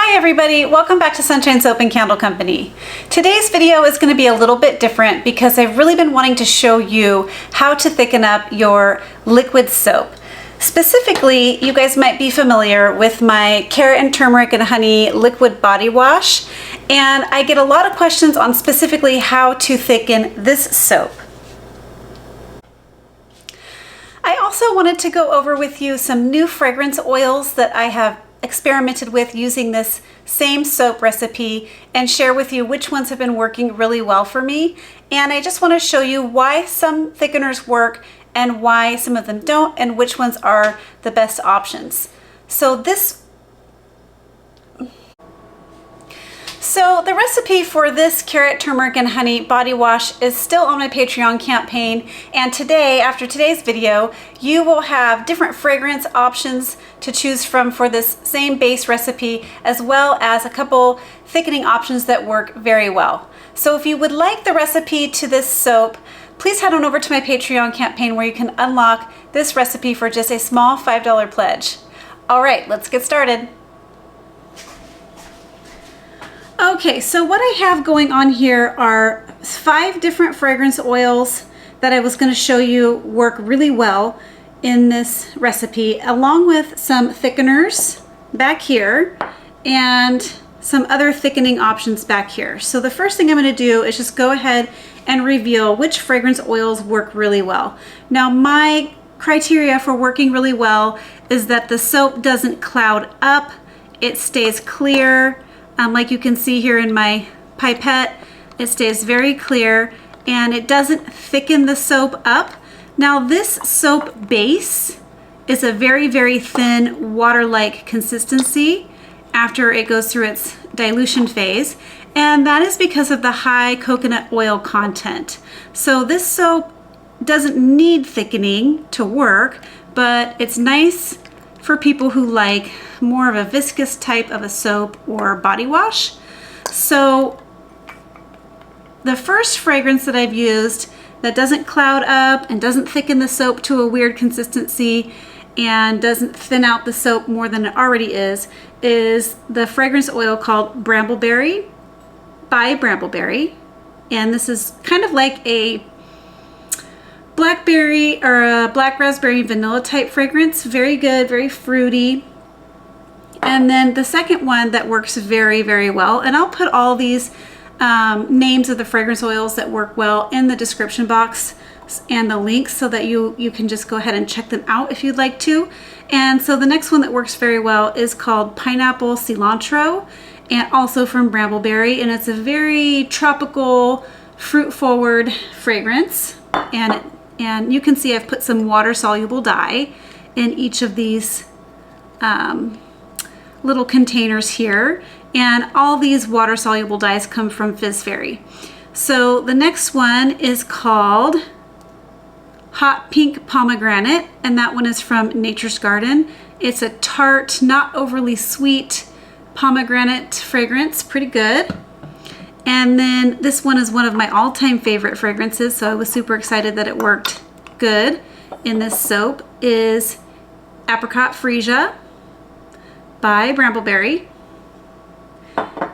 Hi everybody, welcome back to Sunshine Soap and Candle Company. Today's video is going to be a little bit different because I've really been wanting to show you how to thicken up your liquid soap. Specifically, you guys might be familiar with my carrot and turmeric and honey liquid body wash, and I get a lot of questions on specifically how to thicken this soap. I also wanted to go over with you some new fragrance oils that I have experimented with using this same soap recipe and share with you which ones have been working really well for me. And I just want to show you why some thickeners work and why some of them don't, and which ones are the best options. So the recipe for this carrot, turmeric, and honey body wash is still on my Patreon campaign, and today, after today's video, you will have different fragrance options to choose from for this same base recipe, as well as a couple thickening options that work very well. So if you would like the recipe to this soap, please head on over to my Patreon campaign where you can unlock this recipe for just a small $5 pledge. All right, let's get started. Okay, so what I have going on here are 5 different fragrance oils that I was going to show you work really well in this recipe, along with some thickeners back here and some other thickening options back here. So the first thing I'm going to do is just go ahead and reveal which fragrance oils work really well. Now, my criteria for working really well is that the soap doesn't cloud up, it stays clear. Like you can see here in my pipette, it stays very clear and it doesn't thicken the soap up. Now, this soap base is a very, very thin water-like consistency after it goes through its dilution phase, and that is because of the high coconut oil content. So this soap doesn't need thickening to work, but it's nice for people who like more of a viscous type of a soap or body wash. So the first fragrance that I've used that doesn't cloud up and doesn't thicken the soap to a weird consistency and doesn't thin out the soap more than it already is the fragrance oil called Bramble Berry by Bramble Berry. And this is kind of like a blackberry or a black raspberry vanilla type fragrance. Very good, very fruity. And then the second one that works very, very well, and I'll put all these names of the fragrance oils that work well in the description box and the links so that you can just go ahead and check them out if you'd like to. And so the next one that works very well is called Pineapple Cilantro, and also from Bramble Berry, and it's a very tropical, fruit-forward fragrance. And you can see I've put some water-soluble dye in each of these little containers here, and all these water-soluble dyes come from Fizz Fairy. So the next one is called Hot Pink Pomegranate, and that one is from Nature's Garden. It's a tart, not overly sweet pomegranate fragrance, pretty good. And then this one is one of my all-time favorite fragrances, so I was super excited that it worked good in this soap, is Apricot Freesia by Bramble Berry.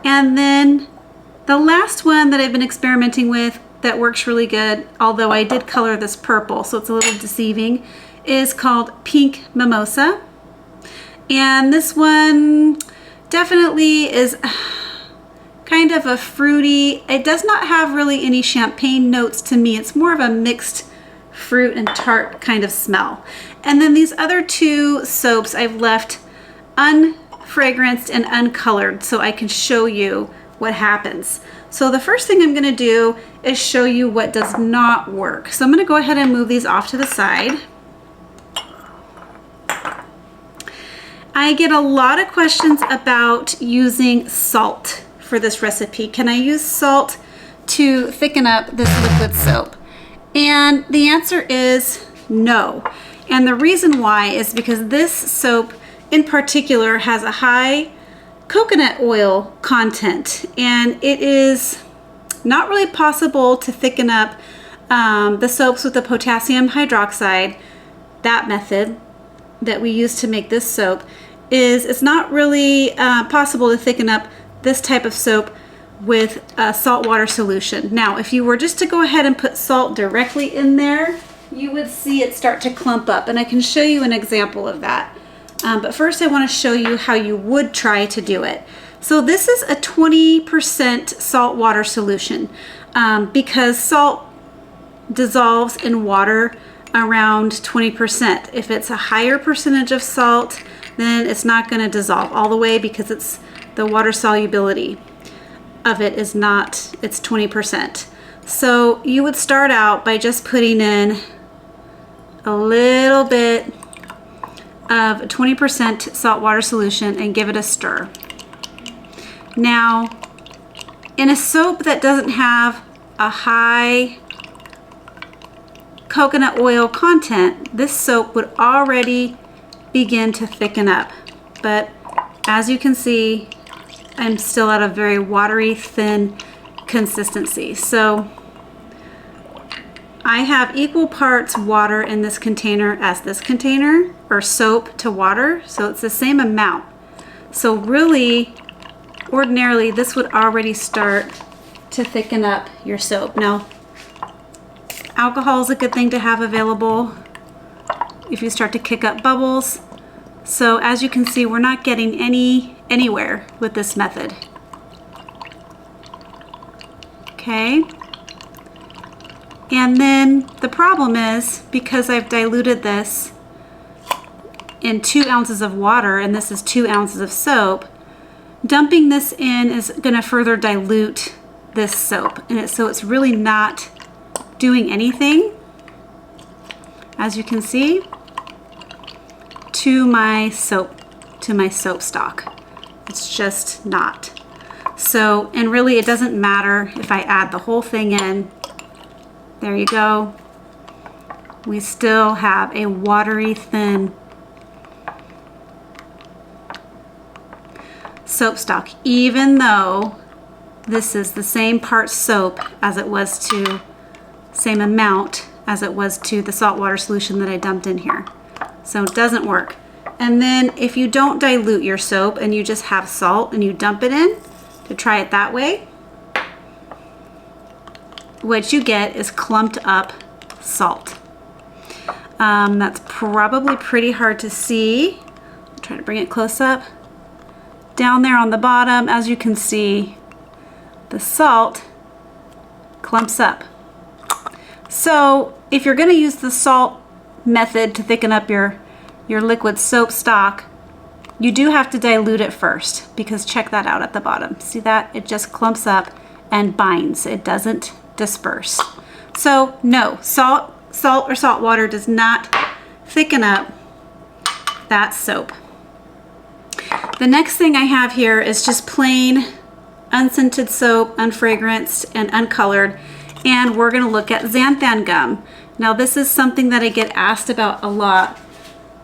And then the last one that I've been experimenting with that works really good, although I did color this purple, so it's a little deceiving, is called Pink Mimosa. And this one definitely is kind of a fruity, it does not have really any champagne notes to me. It's more of a mixed fruit and tart kind of smell. And then these other 2 soaps I've left unfragranced and uncolored so I can show you what happens. So the first thing I'm going to do is show you what does not work. So I'm going to go ahead and move these off to the side. I get a lot of questions about using salt for this recipe. Can I use salt to thicken up this liquid soap? And the answer is no. And the reason why is because this soap in particular has a high coconut oil content, and it is not really possible to thicken up the soaps with the potassium hydroxide, that method that we use to make this soap. is it's not really possible to thicken up this type of soap with a saltwater solution. Now, if you were just to go ahead and put salt directly in there, you would see it start to clump up, and I can show you an example of that. But first I want to show you how you would try to do it. So this is a 20% salt water solution because salt dissolves in water around 20%. If it's a higher percentage of salt, then it's not going to dissolve all the way because it's the water solubility of it is not, it's 20%. So you would start out by just putting in a little bit of 20% saltwater solution and give it a stir. Now, in a soap that doesn't have a high coconut oil content, this soap would already begin to thicken up. But as you can see, I'm still at a very watery, thin consistency. So I have equal parts water in this container as this container, or soap to water, so it's the same amount. So really, ordinarily, this would already start to thicken up your soap. Now, alcohol is a good thing to have available if you start to kick up bubbles. So as you can see, we're not getting anywhere with this method. Okay. And then the problem is, because I've diluted this in 2 ounces of water, and this is 2 ounces of soap, dumping this in is going to further dilute this soap. And so it's really not doing anything, as you can see, to my soap stock. It's just not. So, and really it doesn't matter if I add the whole thing in. There you go. We still have a watery, thin soap stock, even though this is the same part soap as it was to, same amount as it was to the saltwater solution that I dumped in here. So it doesn't work. And then if you don't dilute your soap and you just have salt and you dump it in to try it that way, what you get is clumped up salt. That's probably pretty hard to see. I'll try to bring it close up. Down there on the bottom, as you can see, the salt clumps up. So if you're going to use the salt method to thicken up your liquid soap stock, you do have to dilute it first, because check that out at the bottom. See that? It just clumps up and binds. It doesn't disperse. So no, salt or salt water does not thicken up that soap. The next thing I have here is just plain unscented soap, unfragranced and uncolored, and we're going to look at xanthan gum. Now this is something that I get asked about a lot.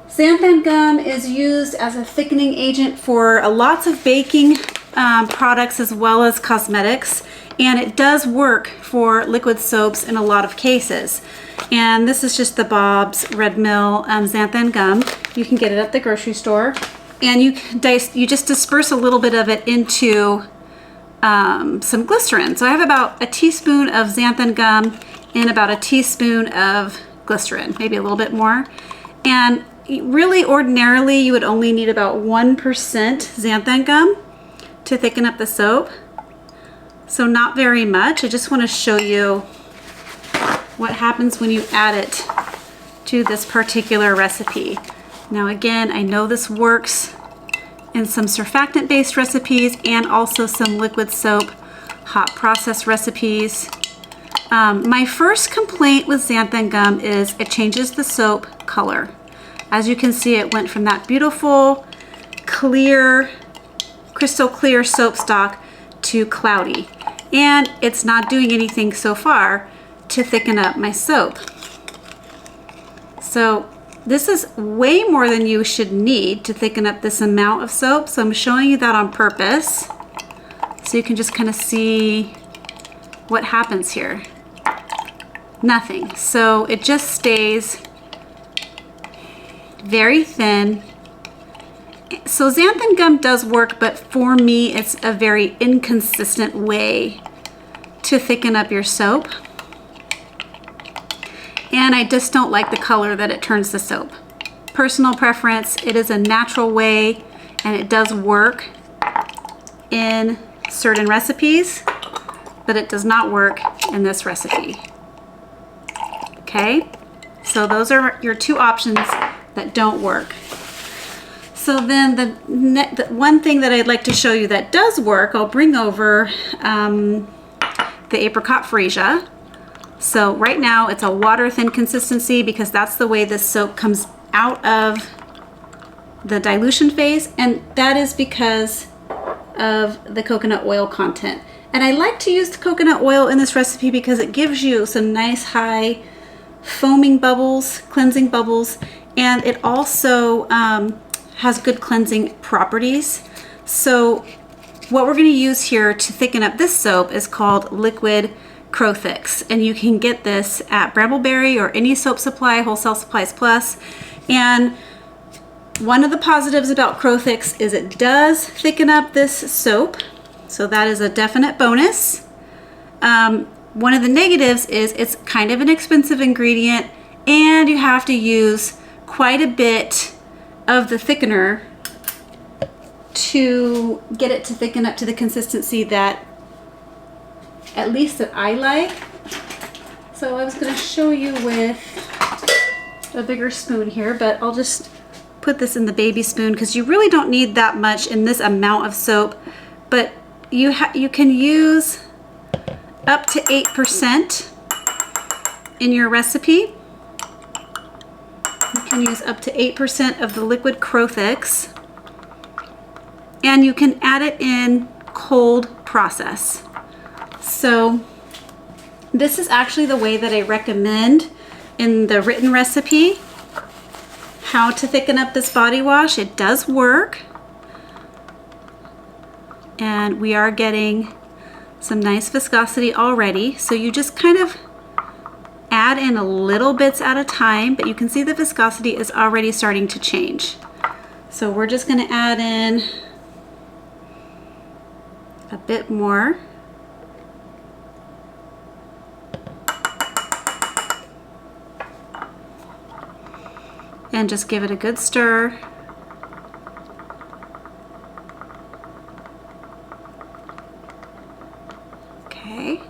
Xanthan gum is used as a thickening agent for lots of baking products as well as cosmetics, and it does work for liquid soaps in a lot of cases. And this is just the Bob's Red Mill xanthan gum. You can get it at the grocery store, and you just disperse a little bit of it into some glycerin. So I have about a teaspoon of xanthan gum and about a teaspoon of glycerin, maybe a little bit more. And really, ordinarily, you would only need about 1% xanthan gum to thicken up the soap. So not very much. I just want to show you what happens when you add it to this particular recipe. Now again, I know this works in some surfactant-based recipes and also some liquid soap hot process recipes. My first complaint with xanthan gum is it changes the soap color. As you can see, it went from that beautiful, clear, crystal clear soap stock to cloudy. And it's not doing anything so far to thicken up my soap. So this is way more than you should need to thicken up this amount of soap. So I'm showing you that on purpose, so you can just kind of see what happens here. Nothing. So it just stays very thin So xanthan gum does work, but for me, it's a very inconsistent way to thicken up your soap. And I just don't like the color that it turns the soap. Personal preference, it is a natural way and it does work in certain recipes, but it does not work in this recipe. Okay, so those are your two options that don't work. So then the one thing that I'd like to show you that does work, I'll bring over the Apricot Freesia. So right now it's a water thin consistency because that's the way this soap comes out of the dilution phase, and that is because of the coconut oil content. And I like to use the coconut oil in this recipe because it gives you some nice high foaming bubbles, cleansing bubbles, and it also has good cleansing properties. So what we're going to use here to thicken up this soap is called liquid Crowthix, and you can get this at Bramble Berry or any soap supply, Wholesale Supplies Plus. And one of the positives about Crowthix is it does thicken up this soap, so that is a definite bonus. One of the negatives is it's kind of an expensive ingredient, and you have to use quite a bit of the thickener to get it to thicken up to the consistency that at least that I like. So I was going to show you with a bigger spoon here, but I'll just put this in the baby spoon because you really don't need that much in this amount of soap, but you can use up to 8% in your recipe. You can use up to 8% of the liquid Crowthix, and you can add it in cold process. So this is actually the way that I recommend in the written recipe how to thicken up this body wash. It does work, and we are getting some nice viscosity already. So you just kind of add in a little bits at a time, but you can see the viscosity is already starting to change. So we're just going to add in a bit more. And just give it a good stir. Okay.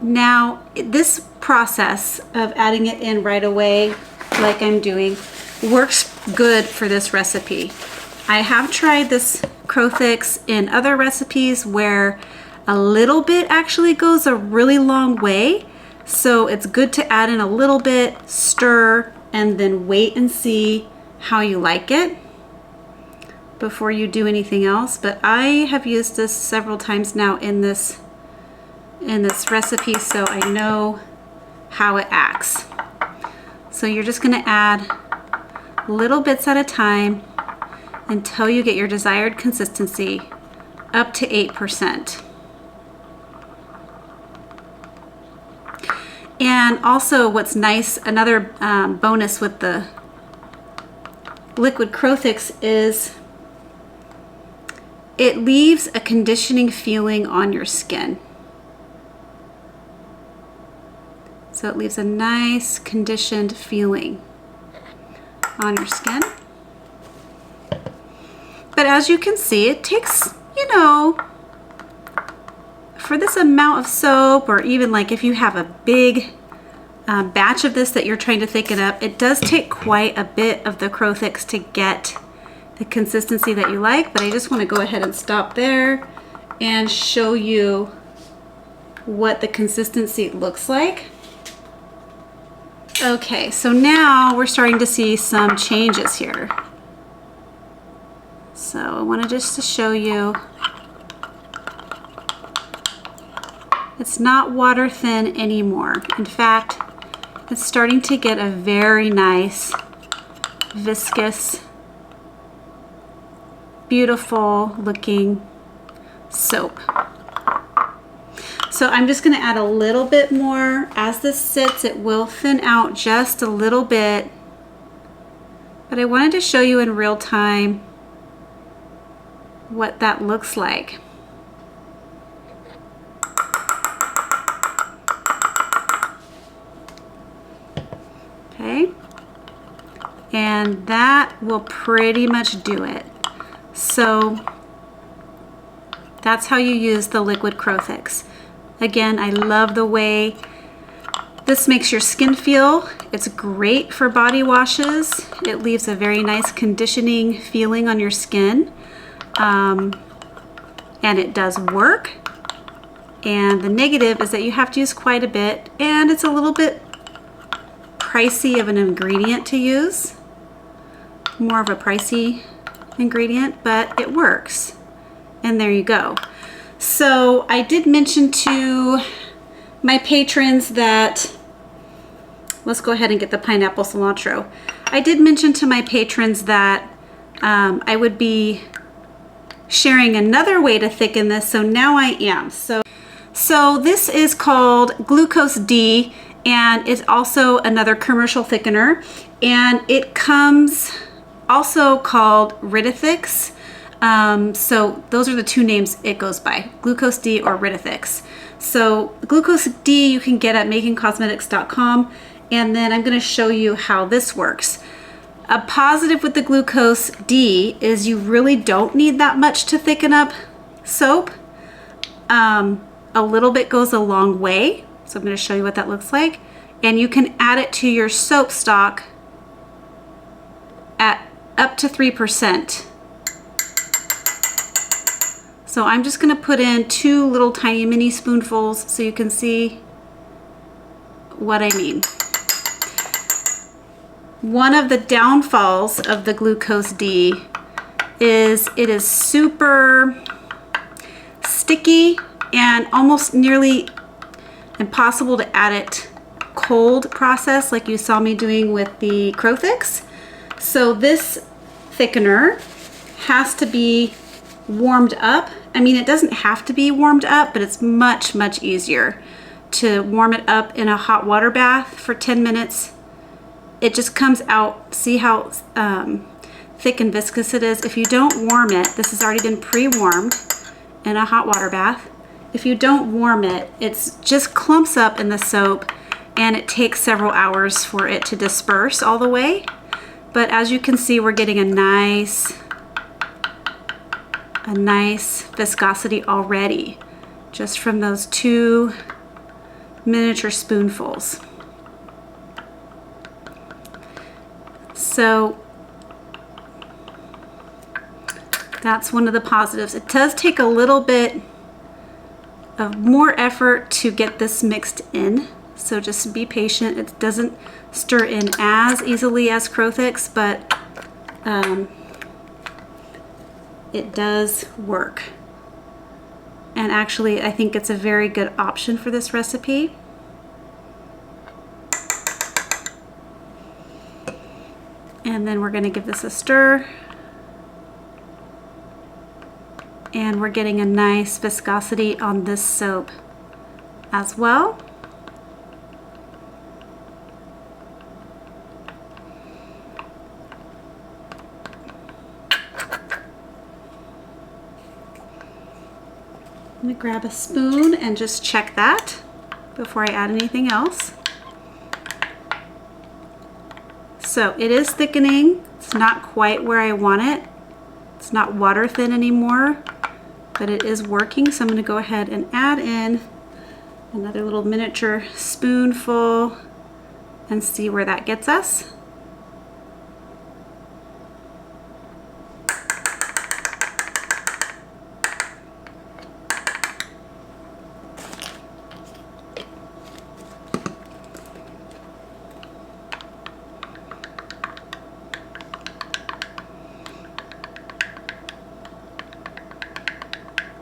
Now, this process of adding it in right away, like I'm doing, works good for this recipe. I have tried this Crowthix in other recipes where a little bit actually goes a really long way. So it's good to add in a little bit, stir, and then wait and see how you like it before you do anything else. But I have used this several times now in this recipe, so I know how it acts. So you're just going to add little bits at a time until you get your desired consistency up to 8%. And also what's nice, another bonus with the liquid Crowthix is it leaves a conditioning feeling on your skin. So it leaves a nice conditioned feeling on your skin. But as you can see, it takes, you know, for this amount of soap, or even like if you have a big batch of this that you're trying to thicken up, it does take quite a bit of the Crowthix to get the consistency that you like. But I just want to go ahead and stop there and show you what the consistency looks like. Okay, so now we're starting to see some changes here. So I wanted just to show you it's not water thin anymore. In fact, it's starting to get a very nice, viscous, beautiful looking soap. So I'm just going to add a little bit more. As this sits, it will thin out just a little bit. but I wanted to show you in real time what that looks like. Okay, and that will pretty much do it. So that's how you use the liquid Crowthix. Again, I love the way this makes your skin feel. It's great for body washes. It leaves a very nice conditioning feeling on your skin. And it does work. And the negative is that you have to use quite a bit, and it's a little bit pricey of an ingredient to use. More of a pricey ingredient, but it works. And there you go. So I did mention to my patrons that, let's go ahead and get the pineapple cilantro. I did mention to my patrons that I would be sharing another way to thicken this, so now I am. So this is called Glucose D, and it's also another commercial thickener, and it comes also called Ridithix. So those are the two names it goes by, Glucose D or Ridithix. So Glucose D you can get at makingcosmetics.com, and then I'm going to show you how this works. A positive with the Glucose D is you really don't need that much to thicken up soap. A little bit goes a long way, so I'm going to show you what that looks like, and you can add it to your soap stock at up to 3%. So I'm just going to put in 2 little tiny mini spoonfuls so you can see what I mean. One of the downfalls of the Glucose D is it is super sticky and almost nearly impossible to add it cold process like you saw me doing with the Crowthix. So this thickener has to be warmed up. I mean, it doesn't have to be warmed up, but it's much, much easier to warm it up in a hot water bath for 10 minutes. It just comes out, see how thick and viscous it is. If you don't warm it, this has already been pre-warmed in a hot water bath. If you don't warm it, it just clumps up in the soap, and it takes several hours for it to disperse all the way. But as you can see, we're getting a nice viscosity already just from those 2 miniature spoonfuls. So that's one of the positives. It does take a little bit of more effort to get this mixed in, so just be patient. It doesn't stir in as easily as Crowthix, but it does work. And actually, I think it's a very good option for this recipe. And then we're going to give this a stir. And we're getting a nice viscosity on this soap as well. I'm going to grab a spoon and just check that before I add anything else. So it is thickening. It's not quite where I want it. It's not water thin anymore, but it is working. So I'm going to go ahead and add in another little miniature spoonful and see where that gets us.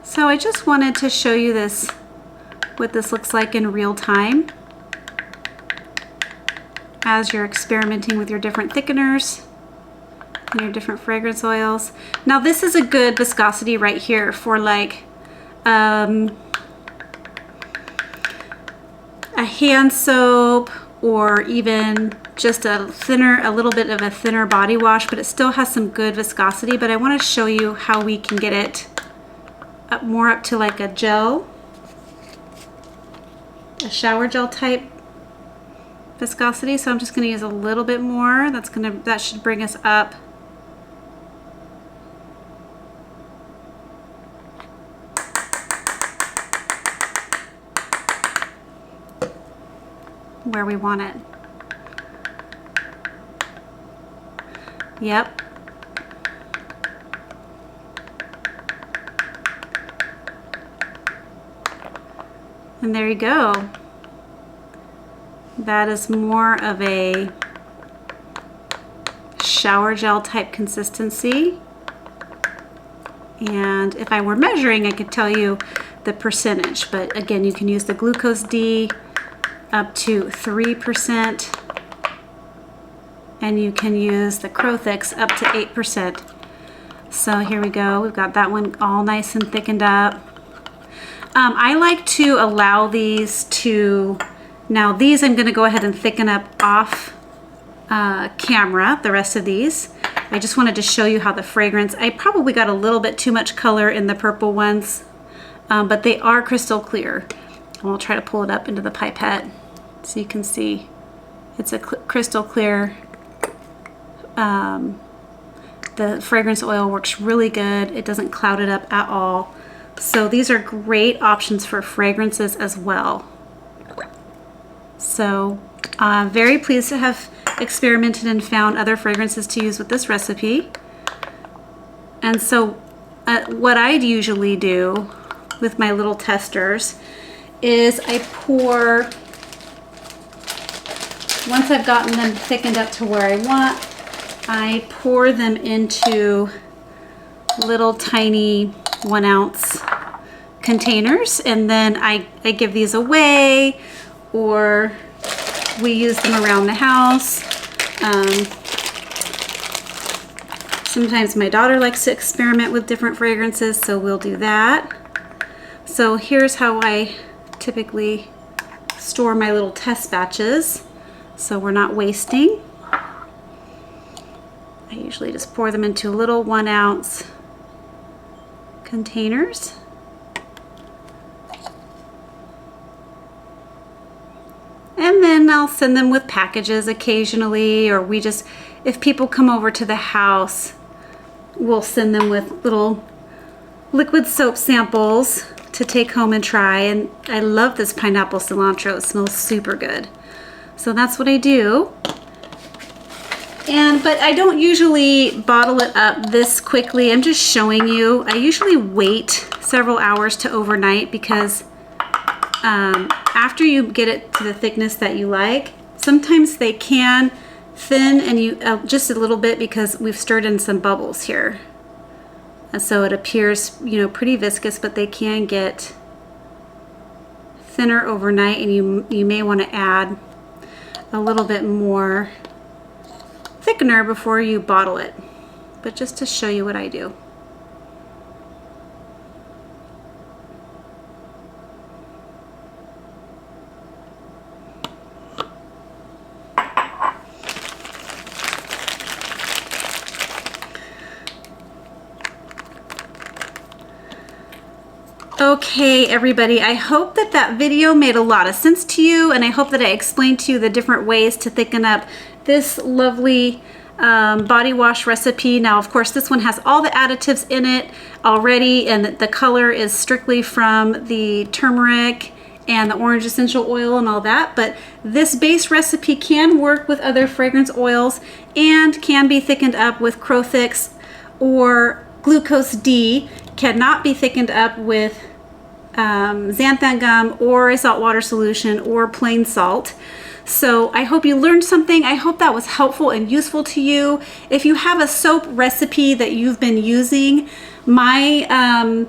So I just wanted to show you this, what this looks like in real time as you're experimenting with your different thickeners and your different fragrance oils. Now this is a good viscosity right here for like a hand soap or even just a little bit of a thinner body wash, but it still has some good viscosity. But I want to show you how we can get it more up to like a gel, a shower gel type viscosity. So I'm just going to use a little bit more. That should bring us up. Where we want it. Yep. And there you go. That is more of a shower gel type consistency. And if I were measuring, I could tell you the percentage, but again, you can use the glucose D up to 3%, and you can use the Crowthix up to 8%. So here we go, we've got that one all nice and thickened up. I like to allow these to, now these I'm going to go ahead and thicken up off camera, the rest of these. I just wanted to show you how the fragrance, I probably got a little bit too much color in the purple ones, but they are crystal clear. And we'll try to pull it up into the pipette so you can see it's a crystal clear. The fragrance oil works really good. It doesn't cloud it up at all. So these are great options for fragrances as well. So I'm very pleased to have experimented and found other fragrances to use with this recipe. And so what I'd usually do with my little testers is I pour, once I've gotten them thickened up to where I want, I pour them into little tiny 1 ounce containers, and then I give these away, or we use them around the house. Sometimes my daughter likes to experiment with different fragrances, so we'll do that. So here's how I typically store my little test batches, so we're not wasting. I usually just pour them into little 1 ounce containers. And then I'll send them with packages occasionally, or we just, if people come over to the house, we'll send them with little liquid soap samples to take home and try. And I love this pineapple cilantro. It smells super good. So that's what I do. But I don't usually bottle it up this quickly. I'm just showing you. I usually wait several hours to overnight, because after you get it to the thickness that you like, sometimes they can thin and you just a little bit, because we've stirred in some bubbles here. And so it appears, you know, pretty viscous, but they can get thinner overnight, and you may want to add a little bit more thickener before you bottle it. But just to show you what I do. Okay, everybody, I hope that that video made a lot of sense to you, and I hope that I explained to you the different ways to thicken up this lovely body wash recipe. Now, of course, this one has all the additives in it already, and the color is strictly from the turmeric and the orange essential oil and all that, but this base recipe can work with other fragrance oils and can be thickened up with Crowthix or glucose D. Cannot be thickened up with xanthan gum or a saltwater solution or plain salt. So I hope you learned something. I hope that was helpful and useful to you. If you have a soap recipe that you've been using, my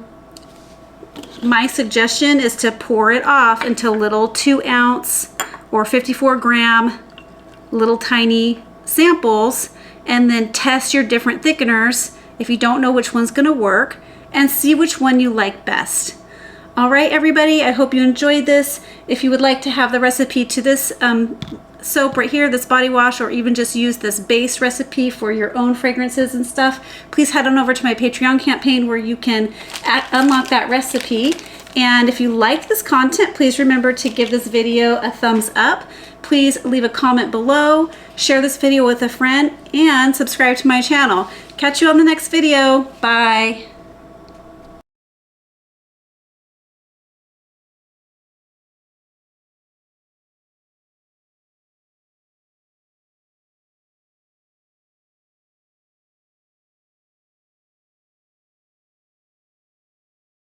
suggestion is to pour it off into little 2 ounce or 54 gram little tiny samples, and then test your different thickeners if you don't know which one's going to work, and see which one you like best. All right, everybody, I hope you enjoyed this. If you would like to have the recipe to this soap right here, this body wash, or even just use this base recipe for your own fragrances and stuff, please head on over to my Patreon campaign where you can unlock that recipe. And if you like this content, please remember to give this video a thumbs up. Please leave a comment below, share this video with a friend, and subscribe to my channel. Catch you on the next video. Bye.